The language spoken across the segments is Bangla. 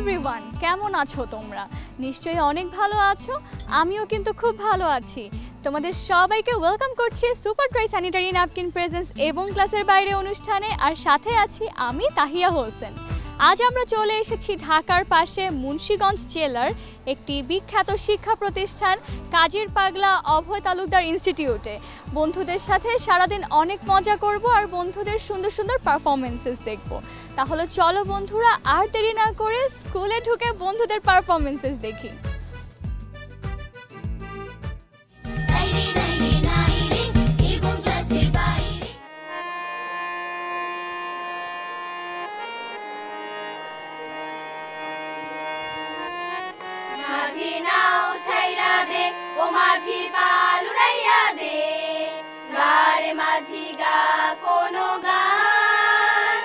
এভরিওয়ান, কেমন আছো তোমরা? নিশ্চয়ই অনেক ভালো আছো। আমিও কিন্তু খুব ভালো আছি। তোমাদের সবাইকে ওয়েলকাম করছি super dry sanitary napkin presence এবং ক্লাসের বাইরে অনুষ্ঠানে। আর সাথে আছি আমি তাহিয়া হোসেন। আজ আমরা চলে এসেছি ঢাকার পাশে মুন্সিগঞ্জ জেলার একটি বিখ্যাত শিক্ষা প্রতিষ্ঠান কাজীর পাগলা অভয় তালুকদার ইনস্টিটিউটে। বন্ধুদের সাথে সারাদিন অনেক মজা করব আর বন্ধুদের সুন্দর সুন্দর পারফরমেন্সেস দেখব। তাহলে চলো বন্ধুরা, আর দেরি না করে স্কুলে ঢুকে বন্ধুদের পারফরমেন্সেস দেখি। মাঝি পাল উড়াইয়া দে, গারে মাঝি গা কোনো গান।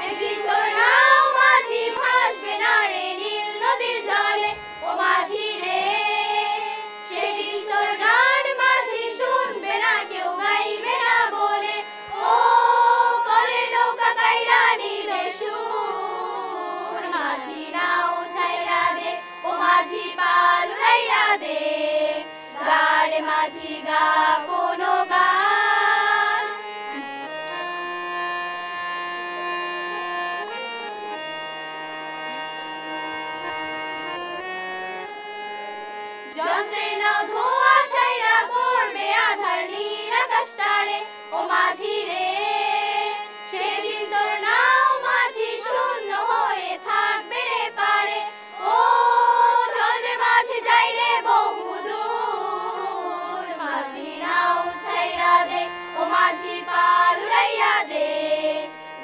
একদিন তোর নাও মাঝি ভাসবে না রে নীল নদীর জলে, ও মাঝি রে সেদিন তোর গান মাঝি শুনবে না কেউ, গাইবে না বলে। ও মাঝি নাও ছাইরা দে, ও মাঝি পাল উড়াইয়া দে, গাড়ে মাঝি গা কোনো গান। যন্ত্রের নাও ধোয়া ছাইরা করবে আধার নীল আকাশটারে, ও মাঝি রে সেদিন তোর নাও মাঝি শূন্য হয়ে থাকবে রে পারে। ও চল রে মাঝি যাই রে বহুদূর, মাঝি নাও ছাইরা দে, ও মাঝি পাল উড়াইয়া দে,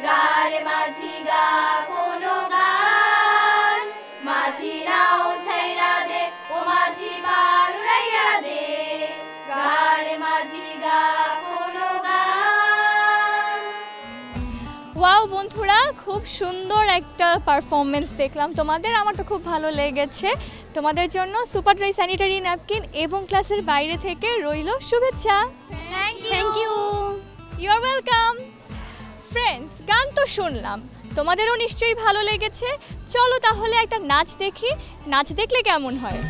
গারে মাঝি গা কোনো গান। মাঝি নাও ছাইরা দে, ও মাঝি পাল উড়াইয়া দে, গারে মাঝি গা কোনো গান। ওয়াও বন্ধুরা, খুব সুন্দর একটা পারফরমেন্স দেখলাম তোমাদের। আমার তো খুব ভালো লেগেছে। তোমাদের জন্য সুপার ড্রাই স্যানিটারি ন্যাপকিন এবং ক্লাসের বাইরে থেকে রইল শুভেচ্ছা। Thank you. You are welcome. Friends, গান তো শুনলাম, তোমাদেরও নিশ্চয়ই ভালো লেগেছে। চলো তাহলে একটা নাচ দেখি। নাচ দেখলে কেমন হয়?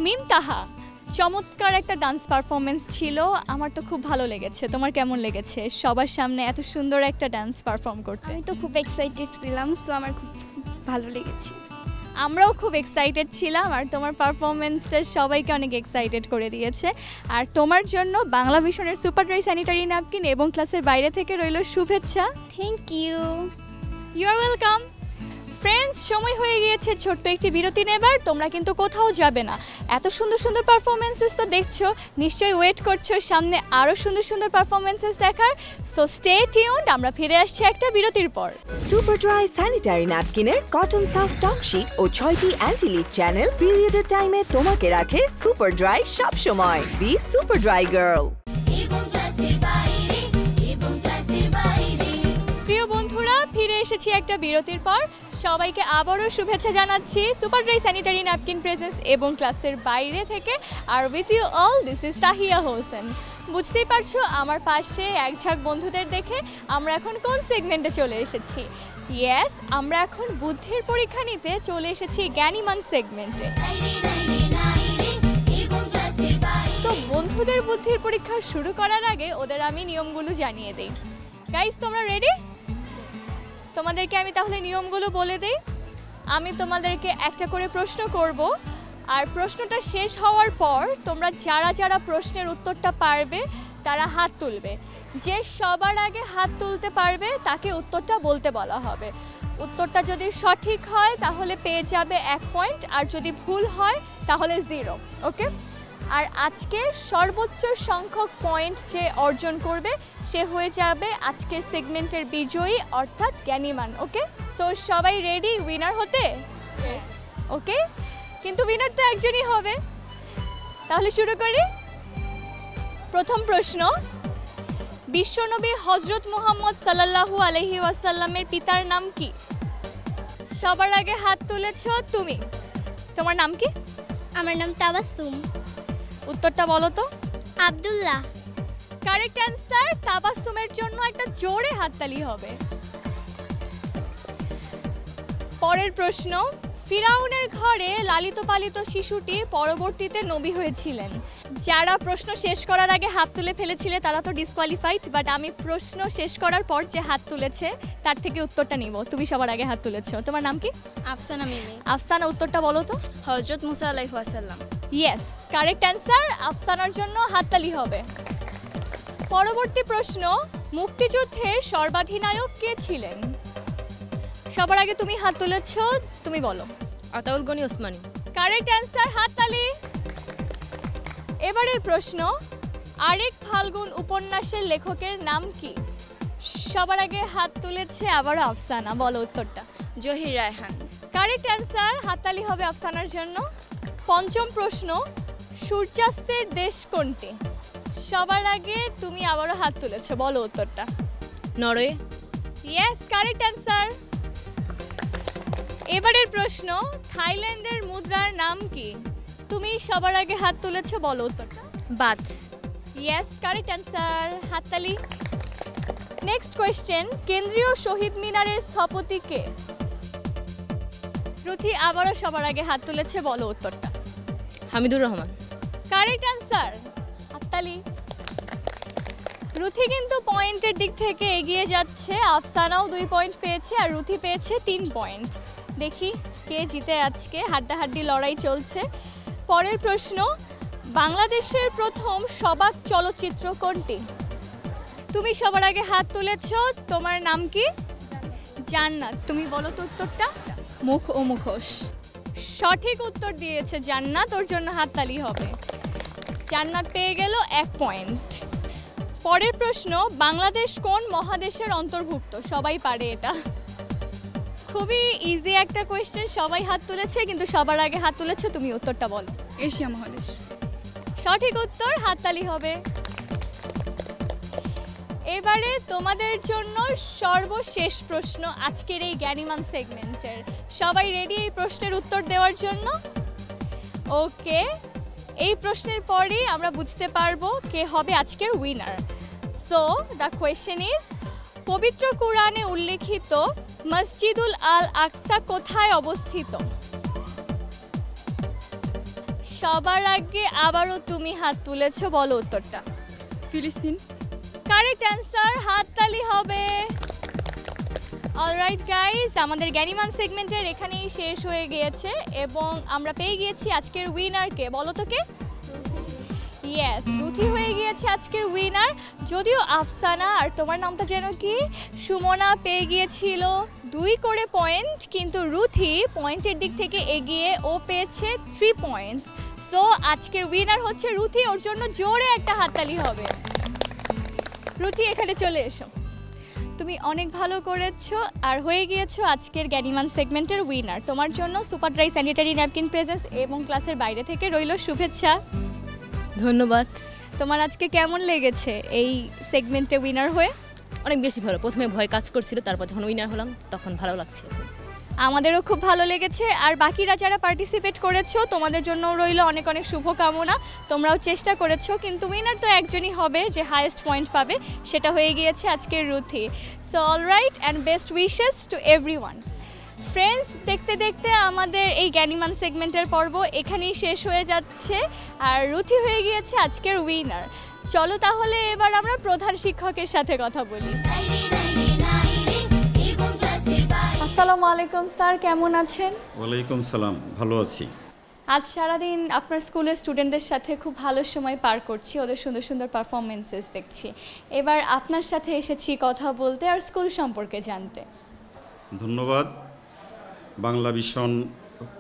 মিম তাহা, চমৎকার একটা ডান্স পারফরমেন্স ছিল, আমার তো খুব ভালো লেগেছে। তোমার কেমন লেগেছে সবার সামনে এত সুন্দর একটা ডান্স পারফর্ম করতে? আমি তো খুব এক্সাইটেড ছিলাম, সো আমার খুব ভালো লেগেছে। আমরাও খুব এক্সাইটেড ছিলাম, আর তোমার পারফরমেন্সটা সবাইকে অনেক এক্সাইটেড করে দিয়েছে। আর তোমার জন্য বাংলা ভিশনের সুপার ড্রাই স্যানিটারি ন্যাপকিন এবং ক্লাসের বাইরে থেকে রইল শুভেচ্ছা। Thank you. You are welcome. Friends, সময় হয়ে গিয়েছে ছোট্ট একটি বিরতি নেবার। তোমরা কিন্তু কোথাও যাবে না, এত সুন্দর সুন্দর পারফরমেন্সেস তো দেখছো, নিশ্চয়ই ওয়েট করছো সামনে আরও সুন্দর সুন্দর পারফরমেন্সেস দেখার। সো স্টে টিউনড, আমরা ফিরে আসছি একটা বিরতির পর। সুপার ড্রাই স্যানিটারি ন্যাপকিনের কটন সাফ টপশিট ও 6টি অ্যান্টি লিক চ্যানেল পিরিয়ডের টাইমে তোমাকে রাখে সুপার ড্রাই সব সময়। Be super dry girl. প্রিয় বন্ধুরা, ফিরে এসেছি একটা বিরতির পর। সবাইকে আবারও শুভেচ্ছা জানাচ্ছি super dry sanitary napkin presence এবং ক্লাসের বাইরে থেকে। আর with you all, this is Tahiya Hossain. বুঝতেই পারছো আমার পাশে এক ঝাঁক বন্ধুদের দেখে আমরা এখন কোন সেগমেন্টে চলে এসেছি। ইয়েস, আমরা এখন বুদ্ধির পরীক্ষা নিতে চলে এসেছি জ্ঞানীমান সেগমেন্টে। সো বন্ধুদের বুদ্ধির পরীক্ষা শুরু করার আগে ওদের আমি নিয়মগুলো জানিয়ে দিই। গাইস, তোমরা রেডি? তোমাদেরকে আমি তাহলে নিয়মগুলো বলে দিই। আমি তোমাদেরকে একটা করে প্রশ্ন করব, আর প্রশ্নটা শেষ হওয়ার পর তোমরা যারা যারা প্রশ্নের উত্তরটা পারবে তারা হাত তুলবে। যে সবার আগে হাত তুলতে পারবে তাকে উত্তরটা বলতে বলা হবে। উত্তরটা যদি সঠিক হয় তাহলে পেয়ে যাবে 1 পয়েন্ট, আর যদি ভুল হয় তাহলে 0। ওকে? আর আজকে সর্বোচ্চ সংখ্যক পয়েন্ট যে অর্জন করবে সে হয়ে যাবে আজকের সেগমেন্টের বিজয়ী, অর্থাৎ জ্ঞানীমান। ওকে? সো সবাই রেডি উইনার হতে? ওকে, কিন্তু উইনার তো একজনই হবে। তাহলে শুরু করি। প্রথম প্রশ্ন, বিশ্বনবী হযরত মুহাম্মদ সাল্লাল্লাহু আলাইহি ওয়াসাল্লামের পিতার নাম কি? সবার আগে হাত তুলেছ তুমি। তোমার নাম কি? আমার নাম তাবাসসুম। উত্তরটা বলো তো। আব্দুল্লাহ। Correct answer. তাবাসসুমের জন্য একটা জোরে হাততালি হবে। পরের প্রশ্ন, ফিরাউনের ঘরে লালিত পালিত শিশুটি পরবর্তীতে নবী হয়েছিলেন। যারা প্রশ্ন শেষ করার আগে হাত তুলে ফেলেছিলে তারা তো ডিসকোয়ালিফাইড, বাট আমি প্রশ্ন শেষ করার পর যে হাত তুলেছে তার থেকে উত্তরটা নিব। তুমি সবার আগে হাত তুলেছো, তোমার নাম কি? আফসানা মিমি। আফসানা, উত্তরটা বলো তো। হযরত মুসা আলাইহিস সালাম। Yes, correct answer. আফসানার জন্য হাততালি হবে। পরবর্তী প্রশ্ন, মুক্তিযুদ্ধের সর্বাধিনায়ক কে ছিলেন? সবার আগে তুমি হাত তুলেছ, তুমি বলো। আতাউল গনি ওসমানী। কারেক্ট অ্যান্সার, হাততালি। এবারের প্রশ্ন, আরেক ফাল্গুন উপন্যাসের লেখকের নাম কি? সবার আগে হাত তুলেছে আবার আফসানা, বলো উত্তরটা। জহির রায়হান। কারেক্ট অ্যান্সার, হাততালি হবে আফসানার জন্য। পঞ্চম প্রশ্ন, সূর্যাস্তের দেশ কোনটি? সবার আগে তুমি আবারও হাত তুলেছো, বলো উত্তরটা। নরওয়ে। Yes, correct answer. এবারের প্রশ্ন, থাইল্যান্ডের মুদ্রার নাম কি? তুমি সবার আগে হাত তুলেছো, বলো উত্তরটা। বাত। ইয়েস, কারেক্ট অ্যান্সার, হাততালি। নেক্সট কোয়েশ্চেন, কেন্দ্রীয় শহীদ মিনারের স্থপতি কে? রুথি আবারও সবার আগে হাত তুলেছে, বলো উত্তরটা। হামিদুর রহমান। কারেক্ট অ্যান্সার, হাততালি। রুথি কিন্তু পয়েন্টের দিক থেকে এগিয়ে যাচ্ছে। আফসানাও 2 পয়েন্ট পেয়েছে আর রুথি পেয়েছে 3 পয়েন্ট। দেখি কে জিতে আজকে, হাড্ডাহাড্ডি লড়াই চলছে। পরের প্রশ্ন, বাংলাদেশের প্রথম সবাক চলচ্চিত্র কোনটি? তুমি সবার আগে হাত তুলেছ, তোমার নাম কি? জান্নাত, তুমি বলো তো উত্তরটা। মুখ ও মুখোশ। সঠিক উত্তর দিয়েছে জান্নাত, ওর জন্য হাততালি হবে। জান্নাত পেয়ে গেল 1 পয়েন্ট। পরের প্রশ্ন, বাংলাদেশ কোন মহাদেশের অন্তর্ভুক্ত? সবাই পারে এটা, খুবই ইজি একটা কোয়েশ্চেন। সবাই হাত তুলেছে, কিন্তু সবার আগে হাত তুলেছো তুমি, উত্তরটা বলো। এশিয়া মহাদেশ। সঠিক উত্তর, হাততালি হবে। এবারে তোমাদের জন্য সর্বশেষ প্রশ্ন আজকের এই জ্ঞানীমান সেগমেন্টের। সবাই রেডি এই প্রশ্নের উত্তর দেওয়ার জন্য? ওকে, এই প্রশ্নের পরেই আমরা বুঝতে পারবো কে হবে আজকের winner. So the question is, পবিত্র কুরআনে উল্লেখিত মসজিদুল আল আকসা কোথায় অবস্থিত? সবার আগে আবারও তুমি হাত তুলেছো, বলো উত্তরটা। ফিলিস্তিন। কারেক্ট অ্যান্সার, হাততালি হবে। অলরাইট গাইস, আমাদের জ্ঞানীমান সেগমেন্টের এখানেই শেষ হয়ে গিয়েছে এবং আমরা পেয়ে গিয়েছি আজকের উইনারকে। বলো তো কে? ইয়েস, রুথি হয়ে গিয়েছে আজকের উইনার। যদিও আফসানা আর তোমার নামটা যেন কি, সুমনা পেয়ে গিয়েছিল 2 করে পয়েন্ট, কিন্তু রুথি পয়েন্টের দিক থেকে এগিয়ে, ও পেয়েছে 3 পয়েন্টস। সো আজকের উইনার হচ্ছে রুথি, ওর জন্য জোরে একটা হাততালি হবে। রুথি এখানে চলে এসো, তুমি অনেক ভালো করেছো আর হয়ে গিয়েছো আজকের জ্ঞানীমান সেগমেন্টের উইনার। তোমার জন্য super dry sanitary napkin presence এবং ক্লাসের বাইরে থেকে রইল শুভেচ্ছা। ধন্যবাদ। তোমার আজকে কেমন লেগেছে এই সেগমেন্টে উইনার হয়ে? অনেক বেশি ভালো। প্রথমে ভয় কাজ করছিল, তারপর যখন উইনার হলাম তখন ভালো লাগছে। আমাদেরও খুব ভালো লেগেছে। আর বাকিরা যারা পার্টিসিপেট করেছো তোমাদের জন্য রইল অনেক অনেক শুভকামনা। তোমরাও চেষ্টা করেছো, কিন্তু উইনার তো একজনই হবে যে হাইয়েস্ট পয়েন্ট পাবে, সেটা হয়ে গিয়েছে আজকের Ruthie. So alright and best wishes to everyone. Friends, দেখতে দেখতে আমাদের এই জ্ঞানীমান সেগমেন্টের পর্ব এখানেই শেষ হয়ে যাচ্ছে আর রুথি হয়ে গিয়েছে আজকের উইনার। চলো তাহলে এবার আমরা প্রধান শিক্ষকের সাথে কথা বলি। আসসালামু আলাইকুম স্যার, কেমন আছেন? ওয়ালাইকুম সালাম, ভালো আছি। আজ সারাদিন আপনার স্কুলের স্টুডেন্টদের সাথে খুব ভালো সময় পার করছি, ওদের সুন্দর সুন্দর পারফরমেন্সেস দেখছি। এবার আপনার সাথে এসেছি কথা বলতে আর স্কুল সম্পর্কে জানতে। ধন্যবাদ বাংলা ভিশন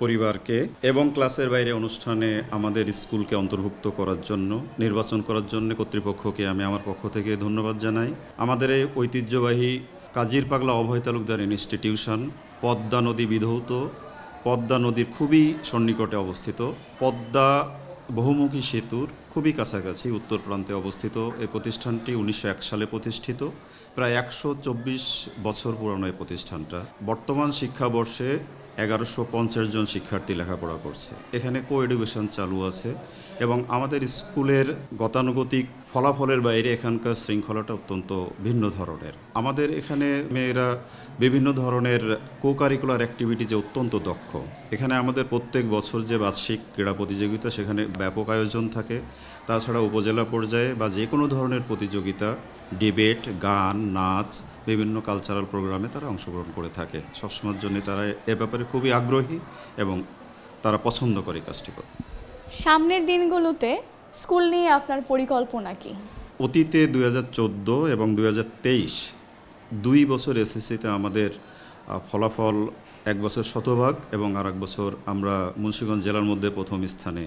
পরিবারকে এবং ক্লাসের বাইরে অনুষ্ঠানে আমাদের স্কুলকে অন্তর্ভুক্ত করার জন্য, নির্বাচন করার জন্য কর্তৃপক্ষকে আমি আমার পক্ষ থেকে ধন্যবাদ জানাই। আমাদের এই ঐতিহ্যবাহী কাজীর পাগলা অভয় তালুকদার ইনস্টিটিউশন পদ্মা নদী বিধৌত, পদ্মা নদীর খুবই সন্নিকটে অবস্থিত, পদ্মা বহুমুখী সেতুর খুবই কাছাকাছি উত্তর প্রান্তে অবস্থিত। এই প্রতিষ্ঠানটি 1901 সালে প্রতিষ্ঠিত, প্রায় 124 বছর পুরানো এই প্রতিষ্ঠানটা। বর্তমান শিক্ষাবর্ষে 1150 জন শিক্ষার্থী লেখাপড়া করছে। এখানে কো এডুকেশন চালু আছে এবং আমাদের স্কুলের গতানুগতিক ফলাফলের বাইরে এখানকার শৃঙ্খলাটা অত্যন্ত ভিন্ন ধরনের। আমাদের এখানে মেয়েরা বিভিন্ন ধরনের কো কারিকুলার অ্যাক্টিভিটিজে অত্যন্ত দক্ষ। এখানে আমাদের প্রত্যেক বছর যে বার্ষিক ক্রীড়া প্রতিযোগিতা, সেখানে ব্যাপক আয়োজন থাকে। তাছাড়া উপজেলা পর্যায়ে বা যে কোনো ধরনের প্রতিযোগিতা, ডিবেট, গান, নাচ, বিভিন্ন কালচারাল প্রোগ্রামে তারা অংশগ্রহণ করে থাকে। সবসময়ের জন্য তারা এ ব্যাপারে খুবই আগ্রহী এবং তারা পছন্দ করে কাজটি করে। সামনের দিনগুলোতে স্কুল নিয়ে আপনার পরিকল্পনা কি? অতীতে 2014 এবং 2023 2 বছর এসএসসিতে আমাদের ফলাফল এক বছর শতভাগ এবং আর এক বছর আমরা মুন্সিগঞ্জ জেলার মধ্যে প্রথম স্থানে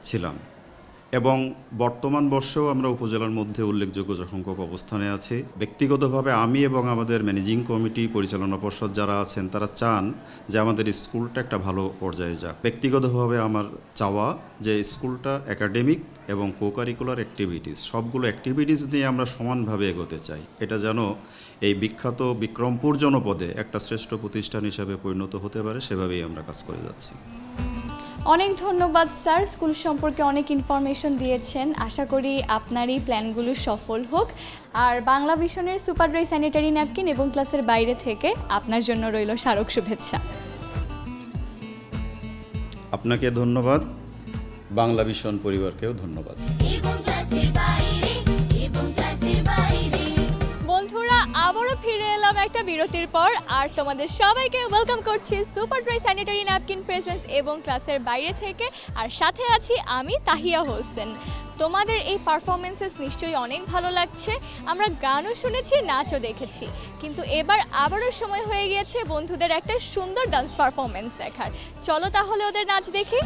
ছিলাম এবং বর্তমান বর্ষেও আমরা উপজেলার মধ্যে উল্লেখযোগ্য সংখ্যক অবস্থানে আছি। ব্যক্তিগতভাবে আমি এবং আমাদের ম্যানেজিং কমিটি, পরিচালনা পর্ষদ যারা আছেন, তারা চান যে আমাদের স্কুলটা একটা ভালো পর্যায়ে যাক। ব্যক্তিগতভাবে আমার চাওয়া যে স্কুলটা একাডেমিক এবং কো কারিকুলার অ্যাক্টিভিটিস, সবগুলো অ্যাক্টিভিটিস নিয়ে আমরা সমানভাবে এগোতে চাই। এটা যেন এই বিখ্যাত বিক্রমপুর জনপদে একটা শ্রেষ্ঠ প্রতিষ্ঠান হিসেবে পরিণত হতে পারে, সেভাবেই আমরা কাজ করে যাচ্ছি। অনেক ধন্যবাদ স্যার, স্কুল সম্পর্কে অনেক ইনফরমেশন দিয়েছেন। আশা করি আপনার এই প্ল্যানগুলো সফল হোক। আর বাংলা ভিশনের সুপার ড্রাই স্যানিটারি ন্যাপকিন এবং ক্লাসের বাইরে থেকে আপনার জন্য রইল স্মারক শুভেচ্ছা। আপনাকে ধন্যবাদ, বাংলা ভিশন পরিবারকেও ধন্যবাদ। বন্ধুরা, আবারও ফিরে এলাম একটা বিরতির পর আর তোমাদের সবাইকে ওয়েলকাম করছি super dry sanitary napkin presence এবং ক্লাসের বাইরে থেকে। আর সাথে আছি আমি তাহিয়া হোসেন। তোমাদের এই পারফরমেন্সেস নিশ্চয়ই অনেক ভালো লাগছে। আমরা গানও শুনেছি, নাচও দেখেছি, কিন্তু এবার আবারও সময় হয়ে গিয়েছে বন্ধুদের একটা সুন্দর ডান্স পারফরমেন্স দেখার। চলো তাহলে ওদের নাচ দেখি।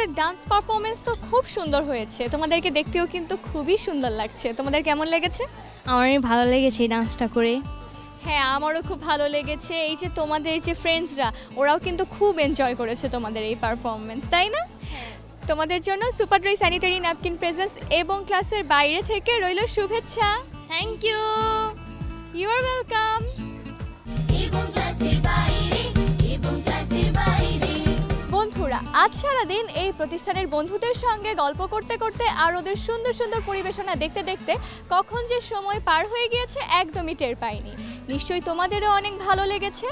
তোমাদের ডান্স পারফরমেন্স তো খুব সুন্দর হয়েছে, তোমাদেরকে দেখতেও কিন্তু খুবই সুন্দর লাগছে। তোমাদের কেমন লেগেছে? আমার ভালো লেগেছে এই ডান্সটা করে। হ্যাঁ, আমারও খুব ভালো লেগেছে। এই যে তোমাদের যে ফ্রেন্ডসরা, ওরাও কিন্তু খুব এনজয় করেছে তোমাদের এই পারফরমেন্স, তাই না? তোমাদের জন্য super dry sanitary napkin presence এবং ক্লাসের বাইরে থেকে রইল শুভেচ্ছা। Thank you. You are welcome. এবং ক্লাসের বাইরে, এবং ক্লাসের বাইরে। বন্ধুরা, আজ সারাদিন এই প্রতিষ্ঠানের বন্ধুদের সঙ্গে গল্প করতে করতে আর ওদের সুন্দর সুন্দর পরিবেশনা দেখতে দেখতে কখন যে সময় পার হয়ে গিয়েছে একদমই টের পাইনি। নিশ্চয়ই তোমাদেরও অনেক ভালো লেগেছে।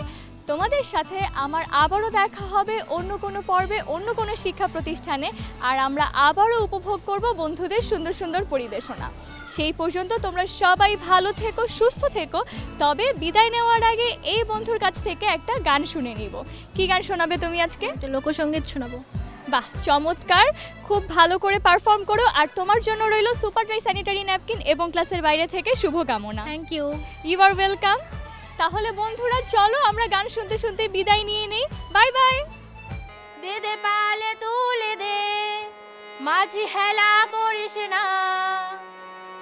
তোমাদের সাথে আমার আবারও দেখা হবে অন্য কোনো পর্বে, অন্য কোনো শিক্ষা প্রতিষ্ঠানে, আর আমরা আবারও উপভোগ করব বন্ধুদের সুন্দর সুন্দর পরিবেশনা। সেই পর্যন্ত তোমরা সবাই ভালো থেকো, সুস্থ থেকো। তবে বিদায় নেওয়ার আগে এই বন্ধুর কাছ থেকে একটা গান শুনে নিব। কি গান শোনাবে তুমি আজকে? একটা লোকসঙ্গীত শোনাবো। বাহ, চমৎকার, খুব ভালো করে পারফর্ম করো। আর তোমার জন্য রইল সুপার ড্রাই স্যানিটারি ন্যাপকিন এবং ক্লাসের বাইরে থেকে শুভকামনা। Thank you. You are welcome. তাহলে বন্ধুরা, চলো আমরা গান শুনতে শুনতে বিদায় নিয়ে নেই। Bye bye. দে দে পালে তুলে দে, মাঝি হেলা করিস না,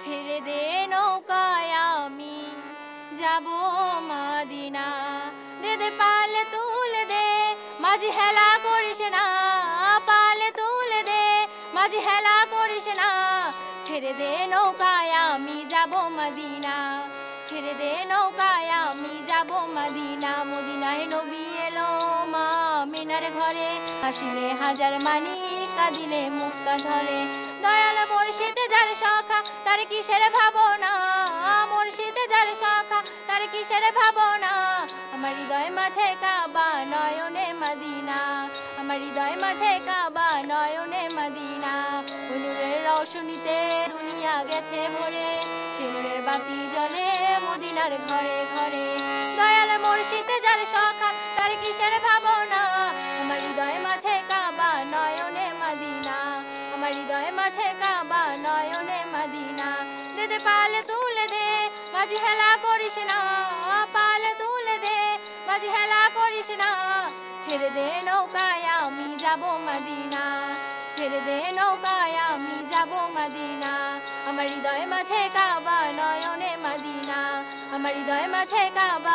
ছেড়ে দে নৌকায় আমি যাব মদিনা। দে দে পালে তুলে দে, মাঝি হেলা করিস না, পালে তুলে দে, মাঝি হেলা করিস না, ছেড়ে দে নৌকায় আমি যাব মদিনা, ছেড়ে দে নৌকায় আমি যাব মদিনা। মদিনায় নবী এলো মা মিনার ঘরে, হাসিলে হাজার মানি, কাঁদিলে মুক্তা ধরে। দয়াল মুর্শিদে যার সখা, তার কিসের ভাবনা, মুর্শিদে যার সখা, তার কিসের ভাবনা। আমার হৃদয় মাঝে কাবা, নয়নে মদিনা, আমার হৃদয় মাঝে কাবা, নয়নে মদিনা। নূরের রওশনীতে দুনিয়া গেছে ভরে, শিরের বাতি জ্বলে মদিনার ঘরে ঘরে। দয়াল মুর্শিদে যার সখা, তার কিসের ভাবনা। আমার হৃদয় মাঝে কাবা, নয়নে মদিনা, আমার হৃদয় মাঝে কাবা, নয়নে মদিনা। দে দে পালে তুলে দে, মাঝি হেলা করিস না, পালে তুলে দে, মাঝি হেলা করিস না, ছেড়ে দে নৌকায় আমি যাব মদিনা, ছেড়ে দে নৌকায় আমি যাব মদিনা। আমার হৃদয় মাঝে কাবা, নয়নে মদিনা, আমার হৃদয় মাঝে কাবা,